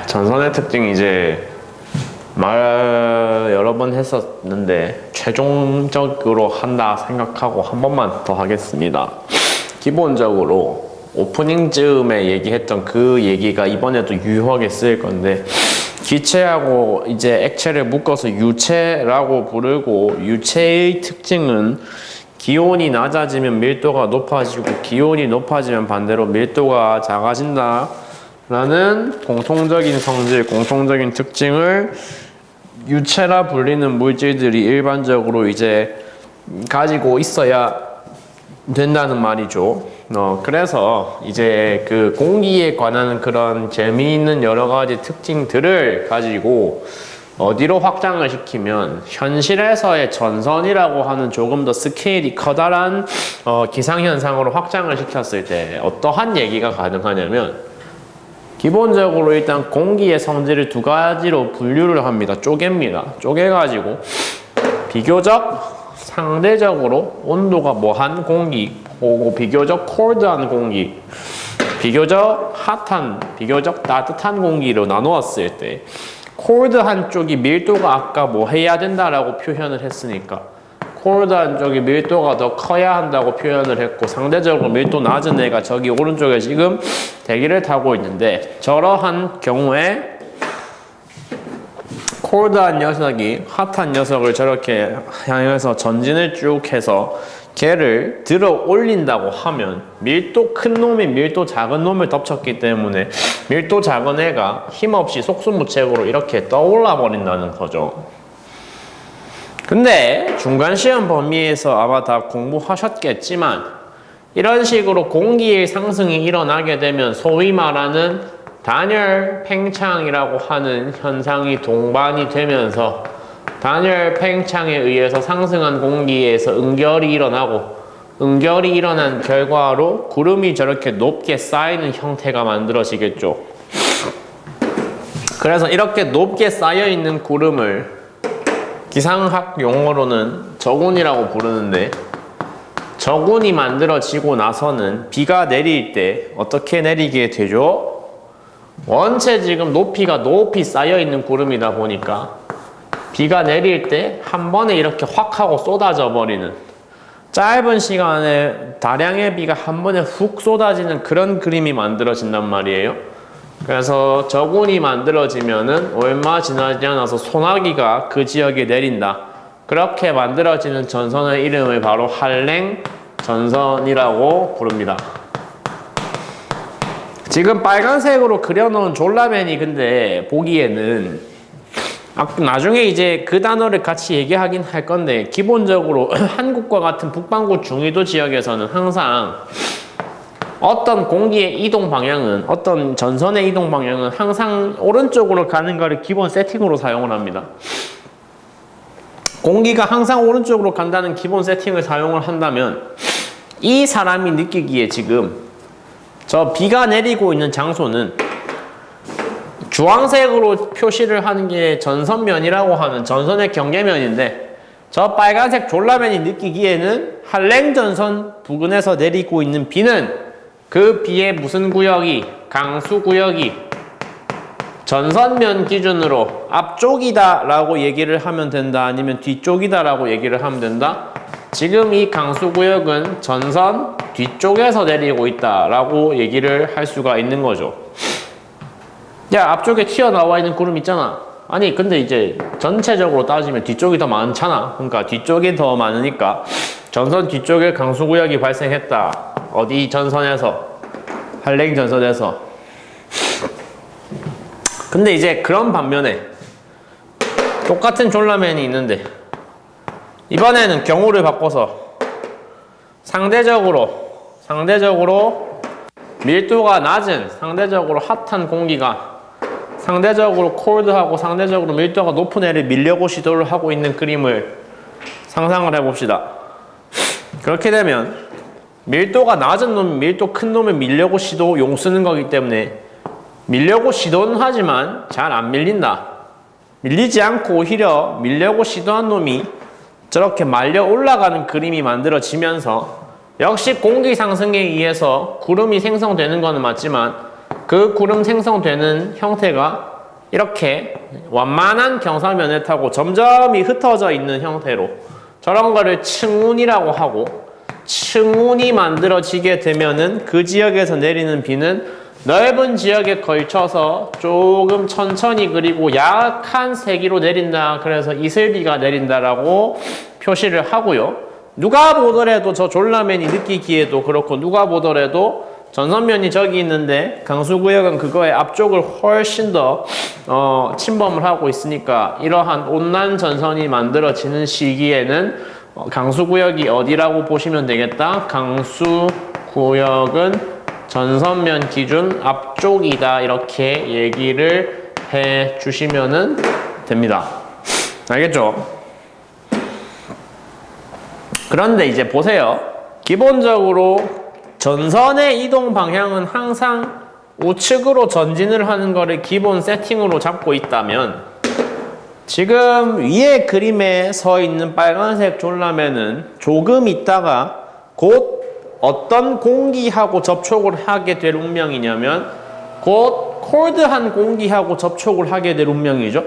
전선의 특징 이제 말 여러 번 했었는데 최종적으로 한다 생각하고 한 번만 더 하겠습니다. 기본적으로 오프닝 즈음에 얘기했던 그 얘기가 이번에도 유효하게 쓰일 건데 기체하고 이제 액체를 묶어서 유체라고 부르고 유체의 특징은 기온이 낮아지면 밀도가 높아지고 기온이 높아지면 반대로 밀도가 작아진다 라는 공통적인 성질, 공통적인 특징을 유체라 불리는 물질들이 일반적으로 이제 가지고 있어야 된다는 말이죠. 그래서 이제 그 공기에 관한 그런 재미있는 여러 가지 특징들을 가지고 어디로 확장을 시키면 현실에서의 전선이라고 하는 조금 더 스케일이 커다란 기상현상으로 확장을 시켰을 때 어떠한 얘기가 가능하냐면 기본적으로 일단 공기의 성질을 두 가지로 분류를 합니다. 쪼개가지고 비교적 상대적으로 온도가 뭐한 공기 그리고 비교적 콜드한 공기 비교적 핫한 비교적 따뜻한 공기로 나누었을 때 콜드한 쪽이 밀도가 아까 뭐 해야 된다라고 표현을 했으니까 콜드한 쪽이 밀도가 더 커야 한다고 표현을 했고 상대적으로 밀도 낮은 애가 저기 오른쪽에 지금 대기를 타고 있는데 저러한 경우에 콜드한 녀석이 핫한 녀석을 저렇게 향해서 전진을 쭉 해서 걔를 들어 올린다고 하면 밀도 큰 놈이 밀도 작은 놈을 덮쳤기 때문에 밀도 작은 애가 힘없이 속수무책으로 이렇게 떠올라 버린다는 거죠. 근데 중간시험 범위에서 아마 다 공부하셨겠지만 이런 식으로 공기의 상승이 일어나게 되면 소위 말하는 단열 팽창이라고 하는 현상이 동반이 되면서 단열 팽창에 의해서 상승한 공기에서 응결이 일어나고 응결이 일어난 결과로 구름이 저렇게 높게 쌓이는 형태가 만들어지겠죠. 그래서 이렇게 높게 쌓여 있는 구름을 기상학 용어로는 저군이라고 부르는데 저군이 만들어지고 나서는 비가 내릴 때 어떻게 내리게 되죠? 원체 지금 높이가 높이 쌓여 있는 구름이다 보니까 비가 내릴 때 한 번에 이렇게 확 하고 쏟아져 버리는 짧은 시간에 다량의 비가 한 번에 훅 쏟아지는 그런 그림이 만들어진단 말이에요. 그래서 저군이 만들어지면은 얼마 지나지 않아서 소나기가 그 지역에 내린다. 그렇게 만들어지는 전선의 이름을 바로 한랭 전선이라고 부릅니다. 지금 빨간색으로 그려놓은 졸라맨이 근데 보기에는 나중에 이제 그 단어를 같이 얘기하긴 할 건데 기본적으로 한국과 같은 북반구 중위도 지역에서는 항상 어떤 공기의 이동 방향은 어떤 전선의 이동 방향은 항상 오른쪽으로 가는 거를 기본 세팅으로 사용을 합니다. 공기가 항상 오른쪽으로 간다는 기본 세팅을 사용을 한다면 이 사람이 느끼기에 지금 저 비가 내리고 있는 장소는 주황색으로 표시를 하는 게 전선면이라고 하는 전선의 경계면인데 저 빨간색 졸라맨이 느끼기에는 한랭전선 부근에서 내리고 있는 비는 그 비의 무슨 구역이 강수구역이 전선면 기준으로 앞쪽이다 라고 얘기를 하면 된다 아니면 뒤쪽이다 라고 얘기를 하면 된다. 지금 이 강수구역은 전선 뒤쪽에서 내리고 있다 라고 얘기를 할 수가 있는 거죠. 야, 앞쪽에 튀어나와 있는 구름 있잖아. 아니 근데 이제 전체적으로 따지면 뒤쪽이 더 많잖아. 그러니까 뒤쪽이 더 많으니까 전선 뒤쪽에 강수구역이 발생했다. 어디 전선에서? 한랭 전선에서. 근데 이제 그런 반면에 똑같은 졸라맨이 있는데 이번에는 경우를 바꿔서 상대적으로 밀도가 낮은 상대적으로 핫한 공기가 상대적으로 콜드하고 상대적으로 밀도가 높은 애를 밀려고 시도를 하고 있는 그림을 상상을 해봅시다. 그렇게 되면 밀도가 낮은 놈이 밀도 큰 놈을 밀려고 시도 용 쓰는 거기 때문에 밀려고 시도는 하지만 잘 안 밀린다. 밀리지 않고 오히려 밀려고 시도한 놈이 저렇게 말려 올라가는 그림이 만들어지면서 역시 공기 상승에 의해서 구름이 생성되는 것은 맞지만 그 구름 생성되는 형태가 이렇게 완만한 경사면을 타고 점점이 흩어져 있는 형태로 저런 거를 층운이라고 하고 층운이 만들어지게 되면은 그 지역에서 내리는 비는 넓은 지역에 걸쳐서 조금 천천히 그리고 약한 세기로 내린다. 그래서 이슬비가 내린다라고 표시를 하고요. 누가 보더라도 저 졸라맨이 느끼기에도 그렇고 누가 보더라도 전선면이 저기 있는데 강수구역은 그거의 앞쪽을 훨씬 더 침범을 하고 있으니까 이러한 온난 전선이 만들어지는 시기에는 강수구역이 어디라고 보시면 되겠다. 강수구역은 전선면 기준 앞쪽이다 이렇게 얘기를 해 주시면 됩니다. 알겠죠? 그런데 이제 보세요. 기본적으로 전선의 이동 방향은 항상 우측으로 전진을 하는 거를 기본 세팅으로 잡고 있다면 지금 위에 그림에 서 있는 빨간색 졸라맨은 조금 있다가 곧 어떤 공기하고 접촉을 하게 될 운명이냐면 곧 콜드한 공기하고 접촉을 하게 될 운명이죠.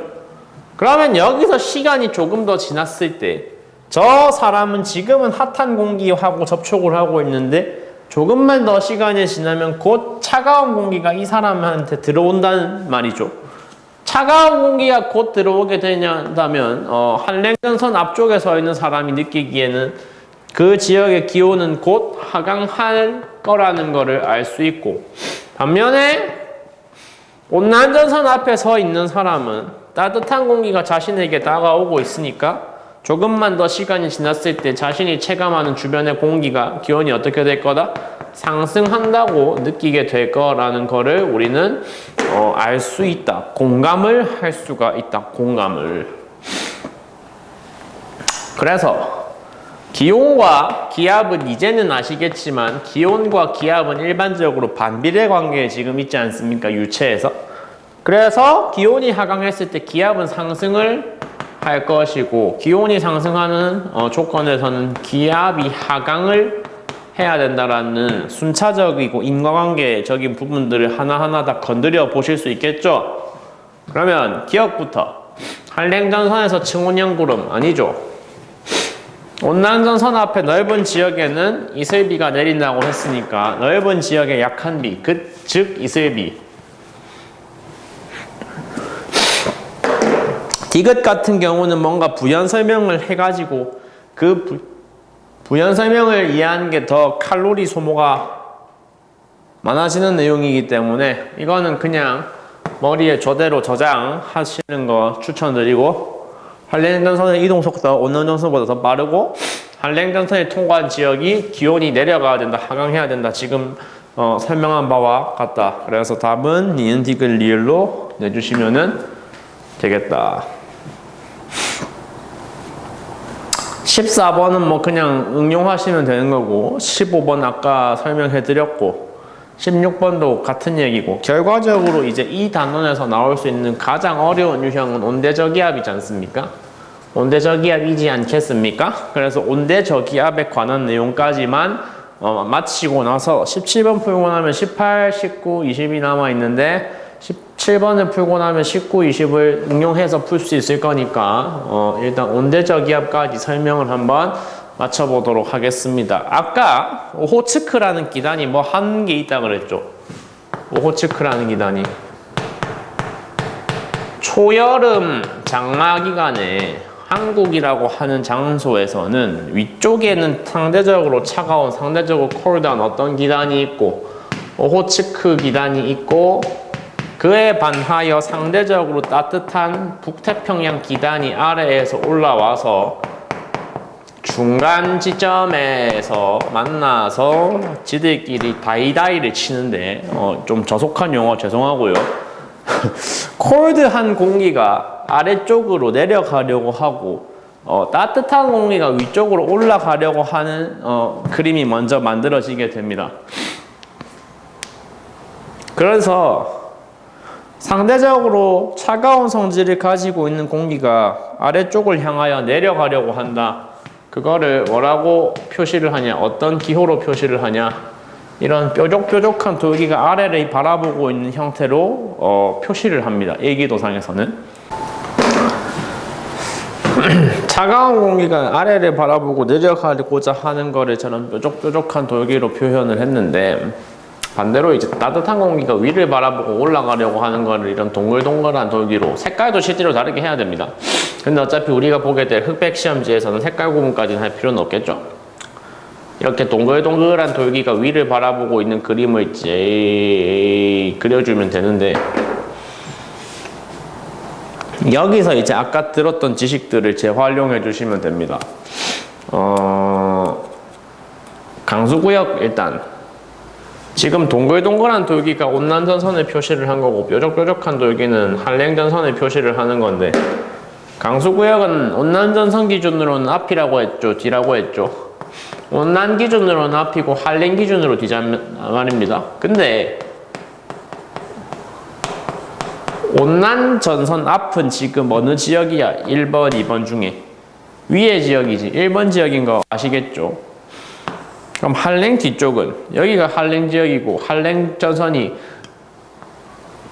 그러면 여기서 시간이 조금 더 지났을 때 저 사람은 지금은 핫한 공기하고 접촉을 하고 있는데 조금만 더 시간이 지나면 곧 차가운 공기가 이 사람한테 들어온다는 말이죠. 차가운 공기가 곧 들어오게 된다면 한랭전선 앞쪽에 서 있는 사람이 느끼기에는 그 지역의 기온은 곧 하강할 거라는 것을 알 수 있고 반면에 온난전선 앞에 서 있는 사람은 따뜻한 공기가 자신에게 다가오고 있으니까 조금만 더 시간이 지났을 때 자신이 체감하는 주변의 공기가 기온이 어떻게 될 거다? 상승한다고 느끼게 될 거라는 거를 우리는 알 수 있다. 공감을 할 수가 있다. 공감을. 그래서 기온과 기압은 이제는 아시겠지만 기온과 기압은 일반적으로 반비례 관계에 지금 있지 않습니까? 유체에서. 그래서 기온이 하강했을 때 기압은 상승을 할 것이고 기온이 상승하는 조건에서는 기압이 하강을 해야 된다라는 순차적이고 인과관계적인 부분들을 하나하나 다 건드려 보실 수 있겠죠? 그러면 기억부터 한랭전선에서 층온연구름 아니죠? 온난전선 앞에 넓은 지역에는 이슬비가 내린다고 했으니까 넓은 지역에 약한 비, 즉 이슬비. 디귿 같은 경우는 뭔가 부연 설명을 해가지고 그 부연 설명을 이해하는 게 더 칼로리 소모가 많아지는 내용이기 때문에 이거는 그냥 머리에 저대로 저장하시는 거 추천드리고 한랭전선의 이동 속도가 온난전선보다 더 빠르고 한랭전선이 통과한 지역이 기온이 내려가야 된다, 하강해야 된다. 지금 설명한 바와 같다. 그래서 답은 니은 디귿 리을로 내주시면은 되겠다. 14번은 뭐 그냥 응용하시면 되는 거고 15번 아까 설명해 드렸고 16번도 같은 얘기고 결과적으로 이제 이 단원에서 나올 수 있는 가장 어려운 유형은 온대저기압이지 않습니까? 온대저기압이지 않겠습니까? 그래서 온대저기압에 관한 내용까지만 마치고 나서 17번 풀고 나면 18, 19, 20이 남아있는데 17번을 풀고 나면 19, 20을 응용해서 풀 수 있을 거니까 일단 온대저기압까지 설명을 한번 맞춰보도록 하겠습니다. 아까 오호츠크라는 기단이 뭐 한 게 있다 그랬죠? 오호츠크라는 기단이 초여름 장마 기간에 한국이라고 하는 장소에서는 위쪽에는 상대적으로 차가운 상대적으로 콜드한 어떤 기단이 있고 오호츠크 기단이 있고 그에 반하여 상대적으로 따뜻한 북태평양 기단이 아래에서 올라와서 중간 지점에서 만나서 지들끼리 다이다이를 치는데 좀 저속한 용어 죄송하고요. 콜드한 공기가 아래쪽으로 내려가려고 하고 따뜻한 공기가 위쪽으로 올라가려고 하는 그림이 먼저 만들어지게 됩니다. 그래서 상대적으로 차가운 성질을 가지고 있는 공기가 아래쪽을 향하여 내려가려고 한다. 그거를 뭐라고 표시를 하냐? 어떤 기호로 표시를 하냐? 이런 뾰족뾰족한 돌기가 아래를 바라보고 있는 형태로 표시를 합니다. 일기도상에서는. 차가운 공기가 아래를 바라보고 내려가고자 하는 거를 저는 뾰족뾰족한 돌기로 표현을 했는데 반대로 이제 따뜻한 공기가 위를 바라보고 올라가려고 하는 거를 이런 동글동글한 돌기로 색깔도 실제로 다르게 해야 됩니다. 근데 어차피 우리가 보게 될 흑백 시험지에서는 색깔 구분까지는 할 필요는 없겠죠. 이렇게 동글동글한 돌기가 위를 바라보고 있는 그림을 이제 그려주면 되는데 여기서 이제 아까 들었던 지식들을 재활용해 주시면 됩니다. 강수구역 일단 지금 동글동글한 돌기가 온난전선을 표시를 한 거고 뾰족뾰족한 돌기는 한랭전선을 표시를 하는 건데 강수구역은 온난전선 기준으로는 앞이라고 했죠? 뒤라고 했죠? 온난 기준으로는 앞이고 한랭 기준으로 뒤란 말입니다. 근데 온난전선 앞은 지금 어느 지역이야? 1번, 2번 중에 위의 지역이지 1번 지역인 거 아시겠죠? 그럼 한랭 뒤쪽은 여기가 한랭 지역이고 한랭 전선이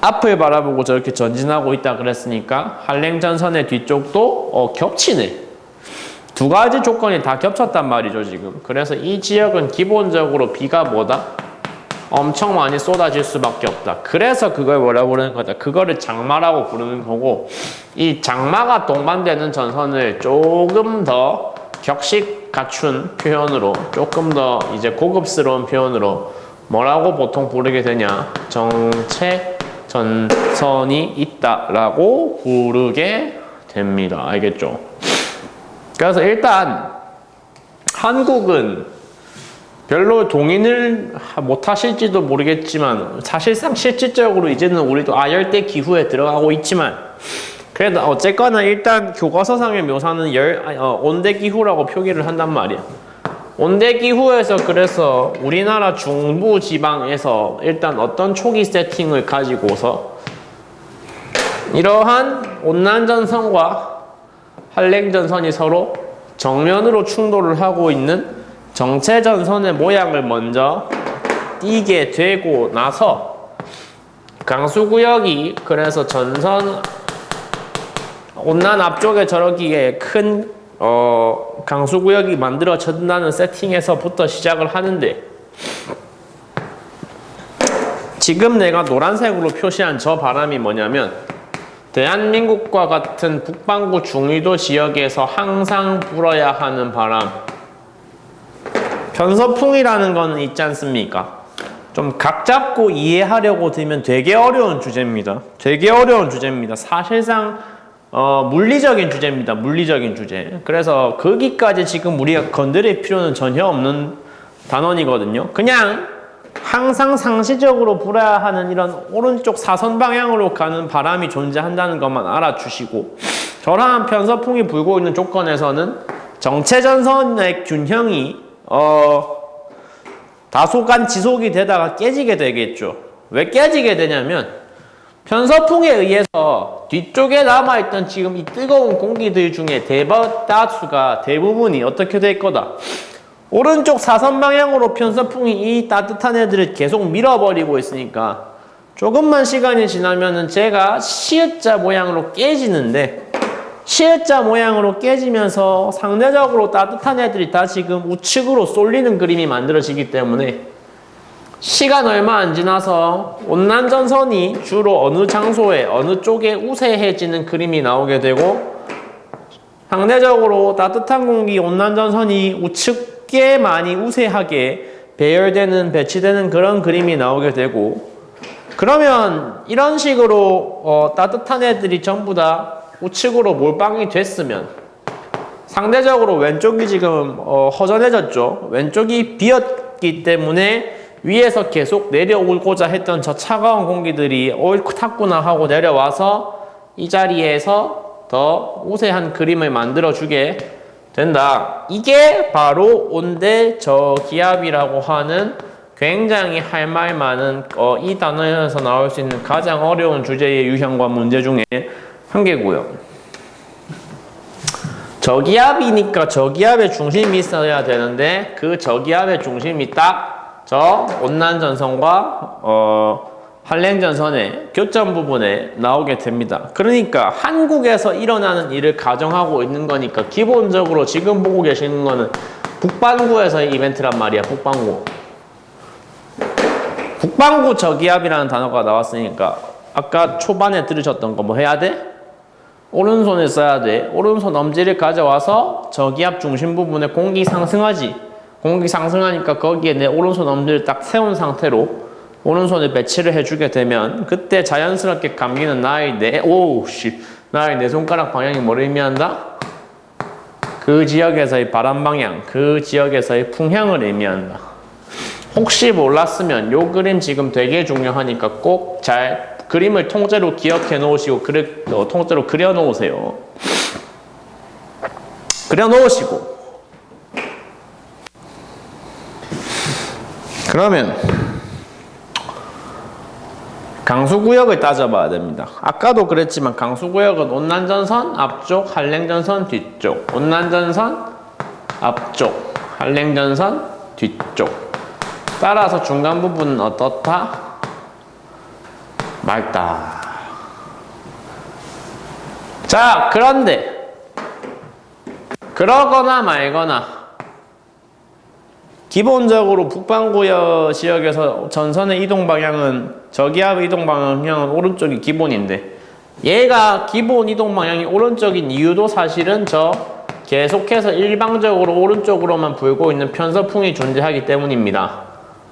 앞을 바라보고 저렇게 전진하고 있다 그랬으니까 한랭 전선의 뒤쪽도 겹치네. 두 가지 조건이 다 겹쳤단 말이죠 지금. 그래서 이 지역은 기본적으로 비가 뭐다? 엄청 많이 쏟아질 수밖에 없다. 그래서 그걸 뭐라고 부르는 거다? 그거를 장마라고 부르는 거고 이 장마가 동반되는 전선을 조금 더 격식 갖춘 표현으로 조금 더 이제 고급스러운 표현으로 뭐라고 보통 부르게 되냐? 정체 전선이 있다라고 부르게 됩니다. 알겠죠? 그래서 일단 한국은 별로 동의를 못 하실지도 모르겠지만 사실상 실질적으로 이제는 우리도 아열대 기후에 들어가고 있지만 그래도 어쨌거나 일단 교과서상의 묘사는 온대 기후라고 표기를 한단 말이야. 온대 기후에서 그래서 우리나라 중부 지방에서 일단 어떤 초기 세팅을 가지고서 이러한 온난전선과 한랭전선이 서로 정면으로 충돌을 하고 있는 정체전선의 모양을 먼저 띄게 되고 나서 강수구역이 그래서 전선 온난 앞쪽에 저렇게 큰 강수구역이 만들어진다는 세팅에서부터 시작을 하는데 지금 내가 노란색으로 표시한 저 바람이 뭐냐면 대한민국과 같은 북반구 중위도 지역에서 항상 불어야 하는 바람 편서풍이라는 거는 있지 않습니까? 좀 각 잡고 이해하려고 들면 되게 어려운 주제입니다. 되게 어려운 주제입니다. 사실상 물리적인 주제입니다. 물리적인 주제. 그래서 거기까지 지금 우리가 건드릴 필요는 전혀 없는 단원이거든요. 그냥 항상 상시적으로 불어야 하는 이런 오른쪽 사선 방향으로 가는 바람이 존재한다는 것만 알아주시고 저러한 편서풍이 불고 있는 조건에서는 정체전선의 균형이 다소간 지속이 되다가 깨지게 되겠죠. 왜 깨지게 되냐면 편서풍에 의해서 뒤쪽에 남아있던 지금 이 뜨거운 공기들 중에 대다수가 대부분이 어떻게 될 거다. 오른쪽 사선 방향으로 편서풍이 이 따뜻한 애들을 계속 밀어버리고 있으니까 조금만 시간이 지나면은 제가 시읒자 모양으로 깨지는데 시읒자 모양으로 깨지면서 상대적으로 따뜻한 애들이 다 지금 우측으로 쏠리는 그림이 만들어지기 때문에 시간 얼마 안 지나서 온난전선이 주로 어느 장소에 어느 쪽에 우세해지는 그림이 나오게 되고 상대적으로 따뜻한 공기 온난전선이 우측에 많이 우세하게 배치되는 그런 그림이 나오게 되고 그러면 이런 식으로 따뜻한 애들이 전부 다 우측으로 몰빵이 됐으면 상대적으로 왼쪽이 지금 허전해졌죠. 왼쪽이 비었기 때문에 위에서 계속 내려오고자 했던 저 차가운 공기들이 옳고 탔구나 하고 내려와서 이 자리에서 더 우세한 그림을 만들어주게 된다. 이게 바로 온대 저기압이라고 하는 굉장히 할 말 많은 이 단어에서 나올 수 있는 가장 어려운 주제의 유형과 문제 중에 한 개고요. 저기압이니까 저기압의 중심이 있어야 되는데 그 저기압의 중심이 딱 저 온난전선과 한랭전선의 교점 부분에 나오게 됩니다. 그러니까 한국에서 일어나는 일을 가정하고 있는 거니까 기본적으로 지금 보고 계시는 거는 북반구에서의 이벤트란 말이야. 북반구 저기압이라는 단어가 나왔으니까 아까 초반에 들으셨던 거 뭐 해야 돼? 오른손에 써야 돼. 오른손 엄지를 가져와서 저기압 중심 부분에 공기 상승하지. 공기 상승하니까 거기에 내 오른손 엄지를 딱 세운 상태로 오른손을 배치를 해주게 되면 그때 자연스럽게 감기는 나의 내 손가락 방향이 뭐를 의미한다? 그 지역에서의 바람 방향, 그 지역에서의 풍향을 의미한다. 혹시 몰랐으면 요 그림 지금 되게 중요하니까 꼭 잘 그림을 통째로 기억해 놓으시고 통째로 그려 놓으세요. 그려 놓으시고 그러면 강수구역을 따져봐야 됩니다. 아까도 그랬지만 강수구역은 온난전선 앞쪽, 한랭전선 뒤쪽. 온난전선 앞쪽, 한랭전선 뒤쪽. 따라서 중간 부분은 어떻다? 맑다. 자, 그런데 그러거나 말거나 기본적으로 북반구 지역에서 전선의 이동 방향은 저기압의 이동 방향은 오른쪽이 기본인데 얘가 기본 이동 방향이 오른쪽인 이유도 사실은 저 계속해서 일방적으로 오른쪽으로만 불고 있는 편서풍이 존재하기 때문입니다.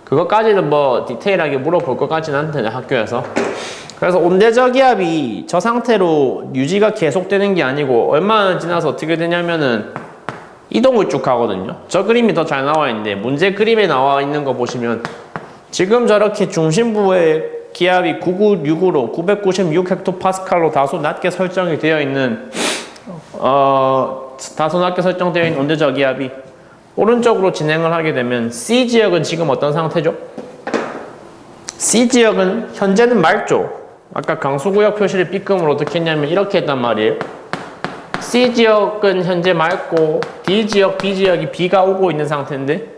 그것까지는 뭐 디테일하게 물어볼 것 같지는 않던데 학교에서. 그래서 온대저기압이 저 상태로 유지가 계속되는 게 아니고 얼마나 지나서 어떻게 되냐면은 이동을 쭉 하거든요. 저 그림이 더 잘 나와 있는데 문제 그림에 나와 있는 거 보시면 지금 저렇게 중심부의 기압이 996으로 996헥토파스칼로 다소 낮게 설정이 되어 있는 다소 낮게 설정되어 있는 온대 저기압이 오른쪽으로 진행을 하게 되면 C 지역은 지금 어떤 상태죠? C 지역은 현재는 맑죠. 아까 강수구역 표시를 B금으로 어떻게 했냐면 이렇게 했단 말이에요. C 지역은 현재 맑고 D 지역, B 지역이 비가 오고 있는 상태인데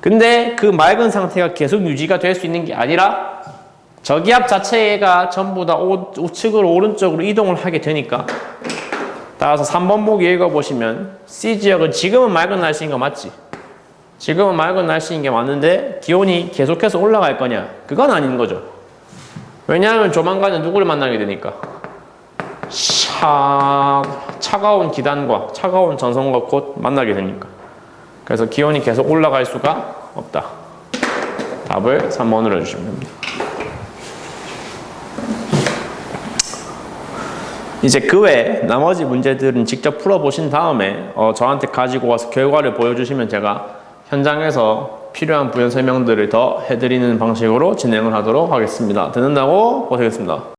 근데 그 맑은 상태가 계속 유지가 될 수 있는 게 아니라 저기압 자체가 전부 다 우측으로 오른쪽으로 이동을 하게 되니까 따라서 3번 보기 읽어보시면 C 지역은 지금은 맑은 날씨인 거 맞지? 지금은 맑은 날씨인 게 맞는데 기온이 계속해서 올라갈 거냐? 그건 아닌 거죠. 왜냐하면 조만간에 누구를 만나게 되니까 차가운 기단과 차가운 전선과 곧 만나게 되니까 그래서 기온이 계속 올라갈 수가 없다. 답을 3번으로 해주시면 됩니다. 이제 그 외에 나머지 문제들은 직접 풀어보신 다음에 저한테 가지고 와서 결과를 보여주시면 제가 현장에서 필요한 부연 설명들을 더 해드리는 방식으로 진행을 하도록 하겠습니다. 듣는다고 고생했습니다.